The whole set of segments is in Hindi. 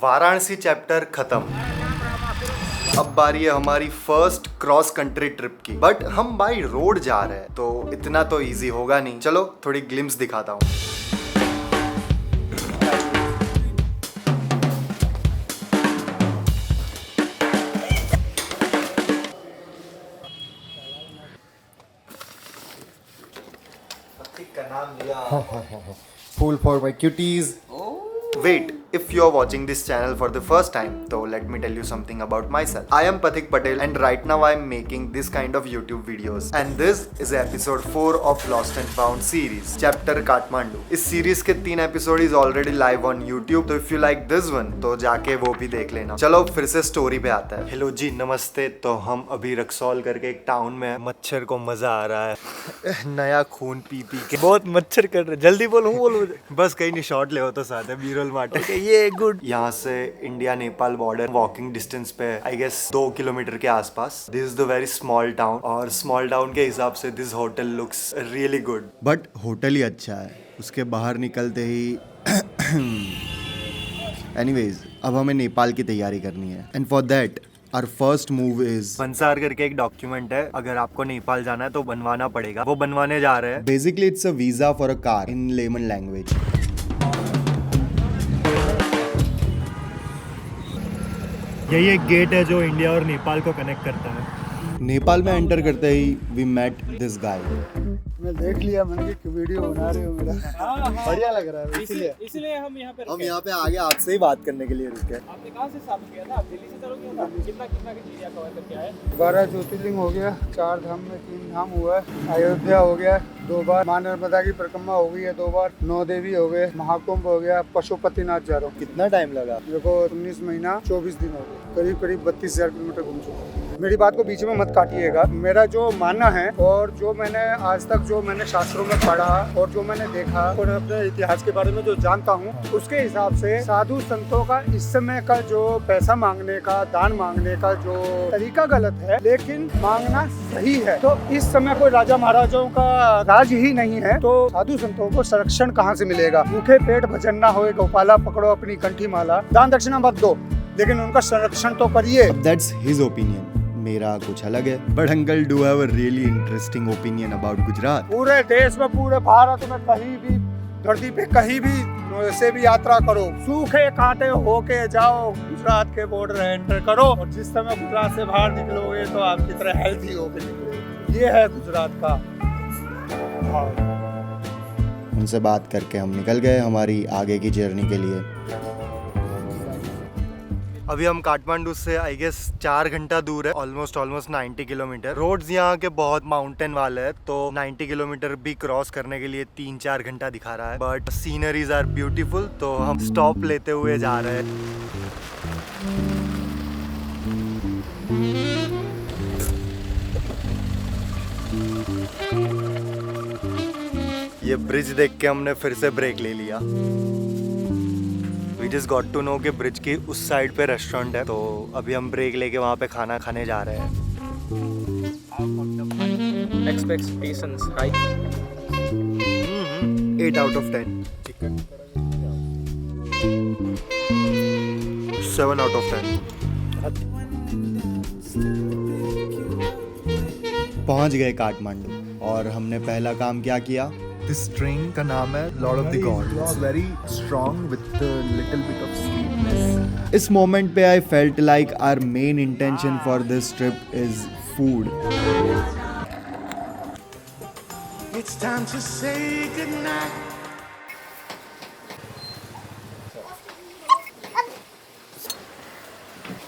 वाराणसी चैप्टर खत्म। अब बारी है हमारी फर्स्ट क्रॉस कंट्री ट्रिप की, बट हम बाई रोड जा रहे हैं तो इतना तो इजी होगा नहीं। चलो थोड़ी ग्लिम्स दिखाता हूँ। का नाम लिया। Fool for my cuties. Wait, if you are watching this channel for the first time, so let me tell you something about myself. I am Pathik Patel and right now I am making this kind of YouTube videos. And this is episode 4 of Lost and Found series, chapter Kathmandu. इस series के 3 episode is already live on YouTube, तो if you like this one, तो जाके वो भी देख लेना। चलो फिर से स्टोरी पे आता है। हेलो जी, नमस्ते। तो हम अभी रक्सौल करके एक टाउन में हैं। मच्छर को मजा आ रहा है नया खून पी के। बहुत मच्छर कर रहे, जल्दी बोलूं बोलूं बस कहीं नहीं, शॉट ले हो तो साथ है बीरोल माटे। ये गुड। यहाँ से India Nepal border walking distance पे आई गेस 2 किलोमीटर के आसपास। This is the very small town और स्मॉल टाउन के हिसाब से this hotel looks really good. But hotel ही अच्छा है, उसके बाहर निकलते ही एनीवेज अब हमें नेपाल की तैयारी करनी है and for that our first move is पंसार करके एक डॉक्यूमेंट है, अगर आपको नेपाल जाना है तो बनवाना पड़ेगा। वो बनवाने जा रहे हैं। Basically it's a visa for a car in layman language. यही एक गेट है जो इंडिया और नेपाल को कनेक्ट करता है। नेपाल में एंटर करते ही वी मेट दिस गाय। मैं देख लिया, मैंने कि वीडियो बना रहे हो मेरा। बढ़िया लग रहा है, इसलिए हम यहाँ पे हम यहाँ पे आगे आपसे ही बात करने के लिए रुके। आपने कहाँ से चालू किया था? आप दिल्ली से चालू किया था? कितना कितना एरिया कवर करके आए? 12 ज्योतिर्लिंग हो गया, 4 धाम में 3 धाम हुआ है, अयोध्या हो गया 2 बार, मां नर्मदा की परिक्रमा हो गई है 2 बार, 9 देवी हो गए, महाकुंभ हो गया, पशुपतिनाथ जा रहा हूँ। कितना टाइम लगा? देखो 19 महीना 24 दिन हो गए, करीब करीब 32,000 किलोमीटर घूम चुका हूँ। मेरी बात को बीच में मत काटिएगा। मेरा जो मानना है और जो मैंने आज तक जो मैंने शास्त्रों में पढ़ा और जो मैंने देखा और अपने इतिहास के बारे में जो जानता हूँ, उसके हिसाब से साधु संतों का इस समय का जो पैसा मांगने का, दान मांगने का जो तरीका गलत है, लेकिन मांगना सही है। तो इस समय कोई राजा महाराजाओं का राज ही नहीं है, तो साधु संतों को संरक्षण कहाँ से मिलेगा? भूखे पेट भजन ना होए, गोपाला पकड़ो अपनी कंठी माला, दान दक्षिणा मत दो, लेकिन उनका संरक्षण तो करिए। दैट्स हिज ओपिनियन, मेरा कुछ अलग है। But uncle do have a really interesting opinion about Gujarat. पूरे देश में, पूरे भारत में कहीं भी, धरती पे कहीं भी से भी यात्रा करो, सूखे कांटे होके जाओ, गुजरात के बॉर्डर एंटर करो और जिस समय गुजरात से बाहर निकलोगे तो आपकी तरह हेल्थी होके निकलोगे। ये है गुजरात का। उनसे बात करके हम निकल गए हमारी आगे की जर्नी के लिए। अभी हम काठमांडू से आई गेस 4 घंटा दूर है, ऑलमोस्ट 90 किलोमीटर। रोड्स यहाँ के बहुत माउंटेन वाले है, तो 90 किलोमीटर भी क्रॉस करने के लिए 3-4 घंटा दिखा रहा है। बट सीनरीज आर ब्यूटीफुल, तो हम स्टॉप लेते हुए जा रहे हैं। ये ब्रिज देख के हमने फिर से ब्रेक ले लिया। We just got to know कि ब्रिज के उस साइड पे रेस्टोरेंट है, तो अभी हम ब्रेक लेके वहाँ पे खाना खाने जा रहे हैं। Expectations high. 8 out of 10. 7 out of 10. पहुंच गए काठमांडू और हमने पहला काम क्या किया? This train का नाम है Lord of the Gods. It's very strong with a little bit of sweetness. इस मोमेंट पे I felt like our main intention for this trip is food. It's time to say goodnight.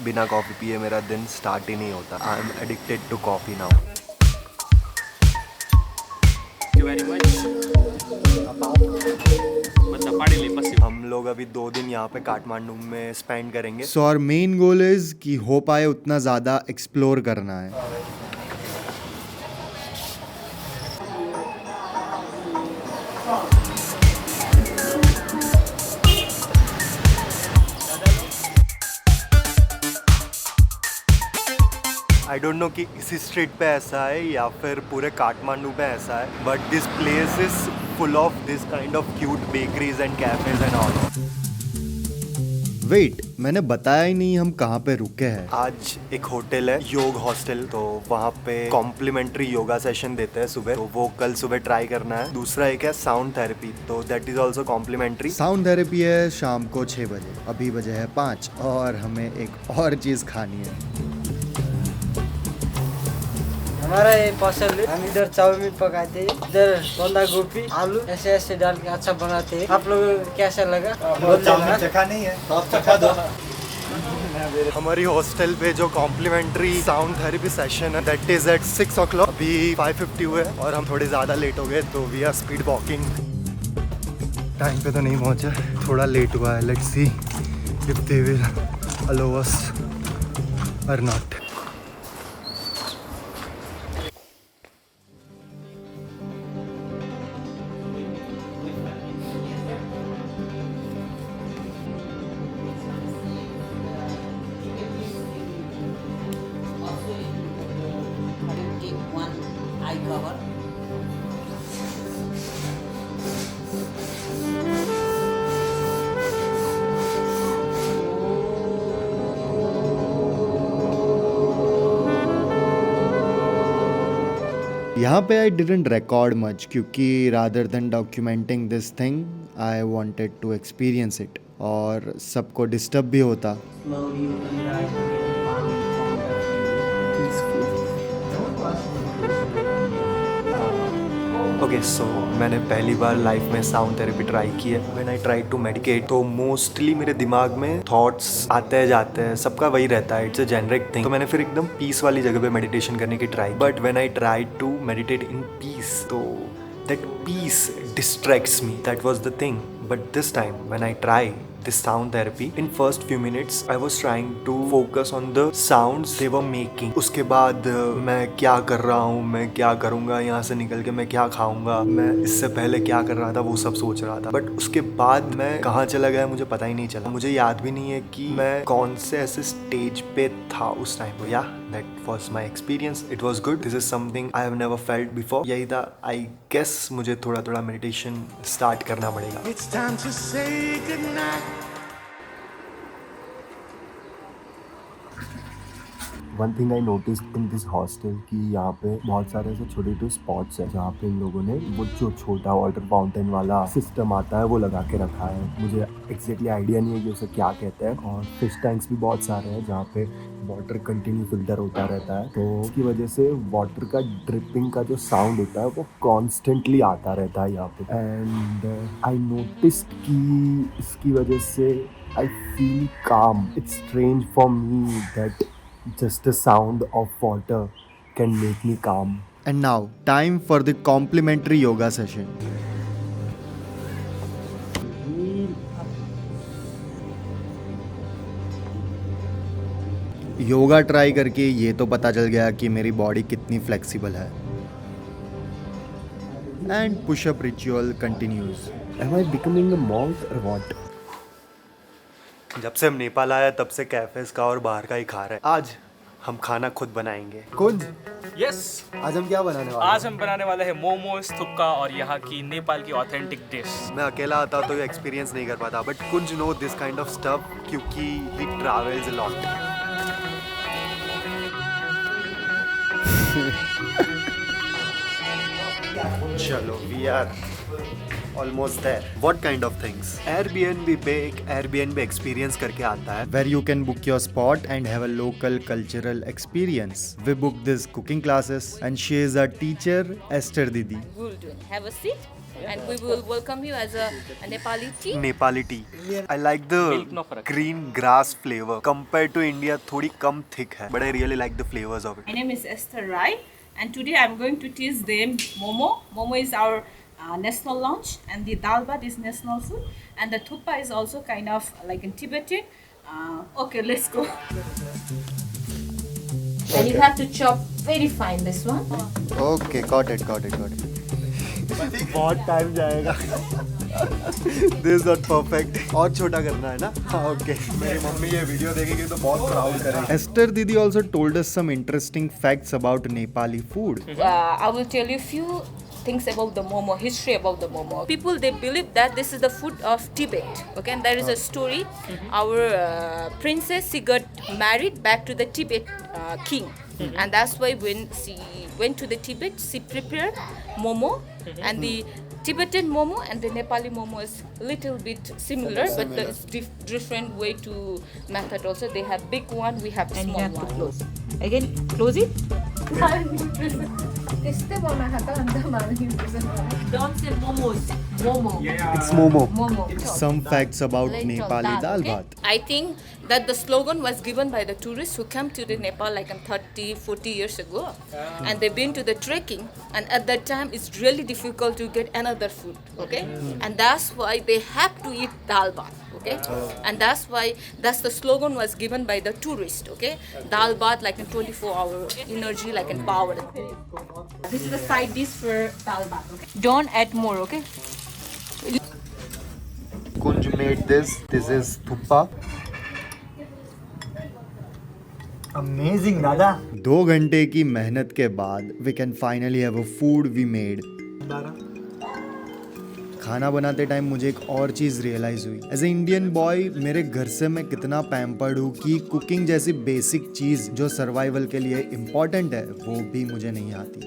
बिना कॉफी पिए मेरा दिन स्टार्ट ही नहीं होता। I am addicted to coffee now. Thank you very much. हम लोग अभी 2 दिन यहाँ पे काठमांडू में स्पेंड करेंगे। So our main goal is कि हो पाए उतना ज़्यादा एक्सप्लोर करना है। आई डोंट नो कि इसी स्ट्रीट पे ऐसा है या फिर पूरे काठमांडू पे ऐसा है, but this place is full of this kind of cute bakeries and cafes and all. Wait, मैंने बताया ही नहीं हम कहाँ पे रुके हैं। आज एक होटल है योग हॉस्टल, तो वहाँ पे कॉम्प्लीमेंट्री योगा सेशन देते हैं सुबह, तो वो कल सुबह ट्राई करना है। दूसरा एक है साउंड थेरेपी, तो that is also complementary. Sound therapy है शाम को 6 बजे, अभी बजे है 5 और हमें एक और चीज़ खानी है। हमारा ये पसल है, हम इधर चाउमीन पकाते हैं, इधर बंदा गोभी आलू ऐसे ऐसे डाल के अच्छा बनाते हैं। आप लोगों को कैसा लगा? चाउमीन चखा नहीं है तो आप चखा दो। हमारी हॉस्टल पे जो कॉम्प्लीमेंट्री साउंड थेरेपी सेशन है दैट इज एट 6 o'clock। अभी 5:50 हुए और हम थोड़े ज़्यादा लेट हो गए, तो we are speed walking. Time पे तो नहीं पहुँचे, थोड़ा लेट हुआ है। Let's see if they will allow us or not. Eye cover. यहाँ पे आई डिडंट रिकॉर्ड मच क्योंकि rather than documenting this thing I wanted to experience it, और सबको डिस्टर्ब भी होता। Slowly open your eyes and get the palm okay so मैंने पहली बार लाइफ में साउंड थेरेपी ट्राई की है। When I try to medicate, तो मोस्टली मेरे दिमाग में थॉट्स आते हैं जाते हैं, सबका वही रहता है, इट्स अ जेनरिक थिंग। तो मैंने फिर एकदम पीस वाली जगह पे मेडिटेशन करने की try, but when I try to meditate in peace, तो that peace distracts me, that was the thing. But this time when I try this sound therapy, in first few minutes I was trying to focus on the sounds they were making. उसके बाद मैं क्या कर रहा हूँ, मैं क्या करूँगा, यहाँ से निकल के मैं क्या खाऊंगा, मैं इससे पहले क्या कर रहा था वो सब सोच रहा था। बट उसके बाद मैं कहाँ चला गया मुझे पता ही नहीं चला। मुझे याद भी नहीं है कि मैं कौन से ऐसे स्टेज पे था उस टाइम पे। या that was my experience, it was good, this is something I have never felt before। यही था, I guess मुझे थोड़ा थोड़ा मेडिटेशन स्टार्ट करना पड़ेगा। It's time to say goodnight. One thing I notice in this hostel कि यहाँ पे बहुत सारे ऐसे छोटे छोटे स्पॉट्स हैं जहाँ पे इन लोगों ने वो जो छोटा वाटर फाउंटेन वाला सिस्टम आता है वो लगा के रखा है। मुझे एग्जैक्टली आइडिया नहीं है कि उसे क्या कहते हैं। और फिश टैंक्स भी बहुत सारे हैं जहाँ पे वाटर कंटिन्यू फिल्टर होता रहता है, तो उसकी वजह से वाटर का ड्रिपिंग का जो साउंड होता है वो कॉन्स्टेंटली आता रहता है यहाँ पे। एंड आई नोटिस कि इसकी वजह से आई फील काम। It's strange for me that just the sound of water can make me calm. And now time for the complimentary yoga session. Yoga try करके ये तो पता चल गया कि मेरी बॉडी कितनी फ्लेक्सिबल है। And pushup ritual continues. Am I becoming a monk or what? जब से हम नेपाल आया तब से कैफेज का और बाहर का ही खा रहे हैं। आज हम खाना खुद बनाएंगे। कुंज, यस, आज हम क्या बनाने वाले आज हम बनाने वाले हैं मोमोज, थुक्का और यहाँ की नेपाल की ऑथेंटिक डिश। मैं अकेला आता तो ये एक्सपीरियंस नहीं कर पाता, but Kunj know this kind of stuff क्योंकि ही ट्रैवल्स अ लॉट। चलो we are almost there. What kind of things? Airbnb पे एक एयरबीएनबी एक्सपीरियंस करके आता है, where you can book your spot and have a local cultural experience. We booked this cooking classes and she is our teacher, Esther Didi. We'll have a seat and we will welcome you as a Nepali tea. Nepali tea. I like Milk no the फर्क। Green grass flavour compare to India, थोड़ी कम थिक है, but I really like the flavours of My name is Esther Rai and today I'm going to teach them momo. Momo is our national lunch and the dal bhat is national food and the thukpa is also kind of like in Tibetan. Okay, let's go. And you have to chop very fine this one. Okay, got it. बहुत टाइम जाएगा। This is not perfect. और छोटा करना है ना? हाँ, ओके। मेरी मम्मी ये वीडियो देखेगी तो बहुत प्राउड करेगी। Esther Didi also told us some interesting facts about Nepali food. I will tell you few things about the momo, history about the momo. People, they believe that this is the food of Tibet. Okay, and there is a story. Our princess, she got married back to the Tibet king, and that's why when she went to the Tibet, she prepared momo, and the Tibetan momo and the Nepali momo is little bit similar, but there's different way to method also. They have big one, we have small one. Close. Again, close it. Don't say momos. Momo. It's momo. Momo. Some facts about Later on Nepali that, dal okay? bhat. I think that the slogan was given by the tourists who came to the Nepal like 30, 40 years ago. And they've been to the trekking, and at that time it's really difficult to get another food, okay? And that's why they have to eat dal bhat, okay? And that's why the slogan was given by the tourist, okay? Dal bhat like a 24-hour energy, like a power. This is the side dish for dal bhat, okay? Don't add more, okay? Kunj made this. This is thuppa. Amazing, दादा. 2 घंटे की मेहनत के बाद we can finally have a food we made. खाना बनाते टाइम मुझे एक और चीज़ रियलाइज़ हुई. एज ए इंडियन बॉय मेरे घर से मैं कितना पैम्पर्ड हूँ कि कुकिंग जैसी बेसिक चीज़ जो सर्वाइवल के लिए इम्पॉर्टेंट है वो भी मुझे नहीं आती.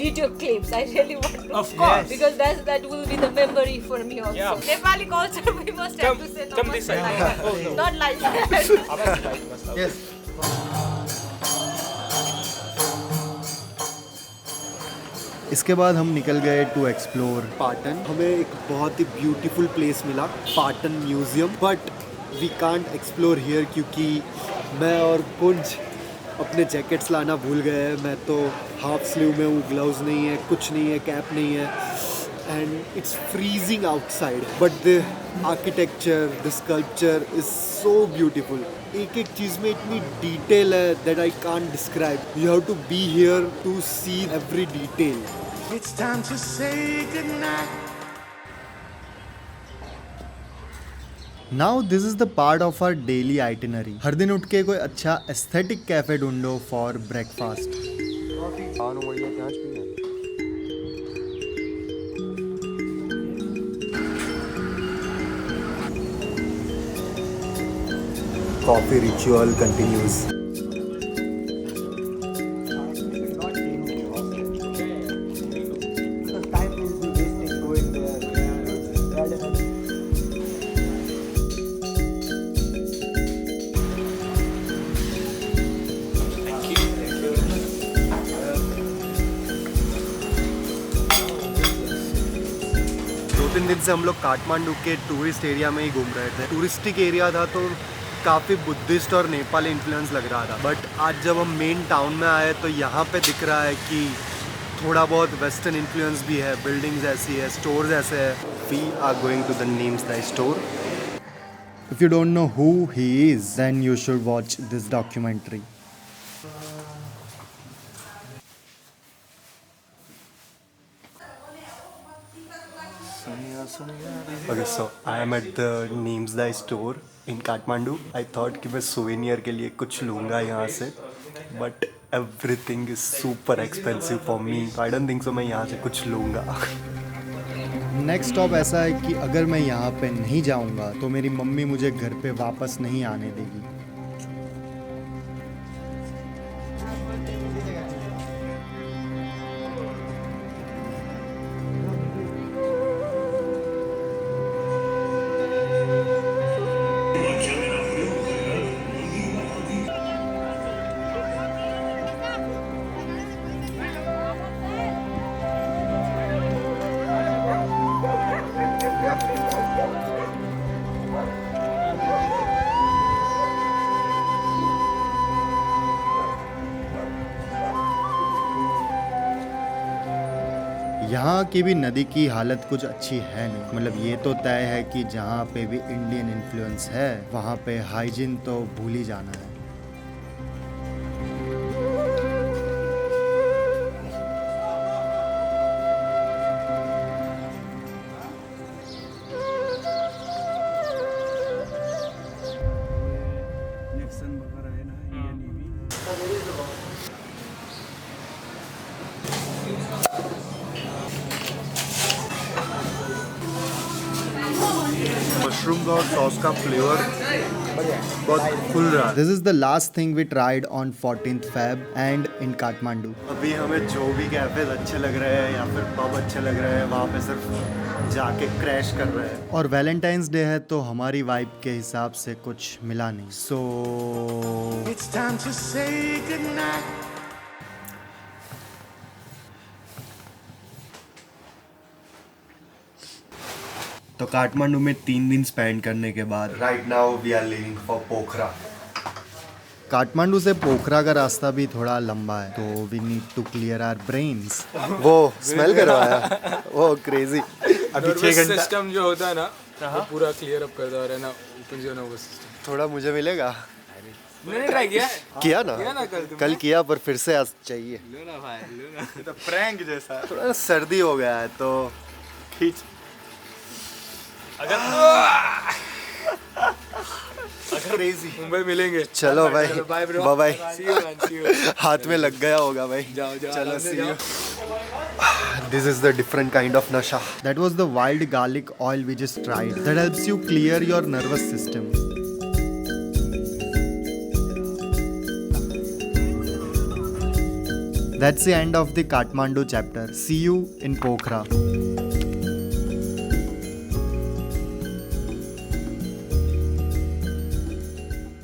Video clips. I really want to. Of course. Because that will be the memory for me also. Yeah. Nepali culture, we must have to say Come this side. like that. Oh, no. Not like that. Yes. इसके बाद हम निकल गए टू एक्सप्लोर पाटन. हमें एक बहुत ही ब्यूटीफुल प्लेस मिला, Patan museum. But we can't explore here क्योंकि मैं और कुंज अपने जैकेट्स लाना भूल गए हैं. मैं तो हाफ स्लीव में हूँ, ग्लव्स नहीं है, कुछ नहीं है, कैप नहीं है, and it's freezing outside. But the architecture, the sculpture is so beautiful. एक एक चीज़ में इतनी डिटेल है that I can't describe. You have to be here to see every detail. It's time to say goodnight. Now this is the part of our daily itinerary. हर दिन उठ के कोई अच्छा एस्थेटिक कैफे ढूंढो for breakfast. Coffee ritual continues. तीन दिन से हम लोग काठमांडू के टूरिस्ट एरिया में ही घूम रहे थे. टूरिस्टिक एरिया था तो काफ़ी बुद्धिस्ट और नेपाली इन्फ्लुएंस लग रहा था. बट आज जब हम मेन टाउन में आए तो यहाँ पे दिख रहा है कि थोड़ा बहुत वेस्टर्न इन्फ्लुएंस भी है. बिल्डिंग्स ऐसी है, स्टोर्स ऐसे है. We are going to the नेम्सलाई store. If you don't know who he is then you should watch this documentary. Okay, so I am at the Namesdai store in Kathmandu. I thought कि मैं souvenir के लिए कुछ लूँगा यहाँ से, but everything is super expensive for me. I don't think so मैं यहाँ से कुछ लूँगा. नेक्स्ट स्टॉप ऐसा है कि अगर मैं यहाँ पे नहीं जाऊँगा तो मेरी मम्मी मुझे घर पे वापस नहीं आने देगी. यहाँ की भी नदी की हालत कुछ अच्छी है नहीं. मतलब ये तो तय है कि जहाँ पे भी इंडियन इन्फ्लुएंस है वहाँ पे हाइजीन तो भूल ही जाना है. मशरूम्स और सॉस का फ्लेवर बहुत खुल रहा है. This is the last thing we tried on 14th Feb and in Kathmandu. अभी हमें जो भी कैफेज अच्छे लग रहे हैं या फिर पब अच्छे लग रहे हैं वहाँ पे सिर्फ जाके क्रैश कर रहे हैं. और वैलेंटाइंस डे है तो हमारी वाइब के हिसाब से कुछ मिला नहीं. So It's time to say goodnight. तो काठमांडू में 3 दिन स्पेंड करने के बाद right now we are leaving for पोखरा. काठमांडू से पोखरा का रास्ता भी थोड़ा लंबा है तो we need to clear our brains. वो स्मेल करवाया वो क्रेजी. अभी 6 घंटा सिस्टम जो होता है ना वो पूरा क्लियर अप करता है ना, ओपन जो नर्वस सिस्टम. थोड़ा मुझे मिलेगा. मैंने ट्राई किया है. किया ना कल तुमने. कल किया पर फिर से आज चाहिए. लो ना भाई, लो ना. तो प्रैंक जैसा थोड़ा सर्दी हो गया है तो खींच. क्रेजी. मुंबई मिलेंगे. चलो भाई bye bro. Bye bye. See you man, see you. हाथ में लग गया होगा भाई. जाओ जाओ. चलो आराम से see जाओ. you. This is the different kind of nasha. That was the wild garlic oil we just tried. That helps you clear your nervous system. That's the end of the Kathmandu chapter. See you in Pokhara.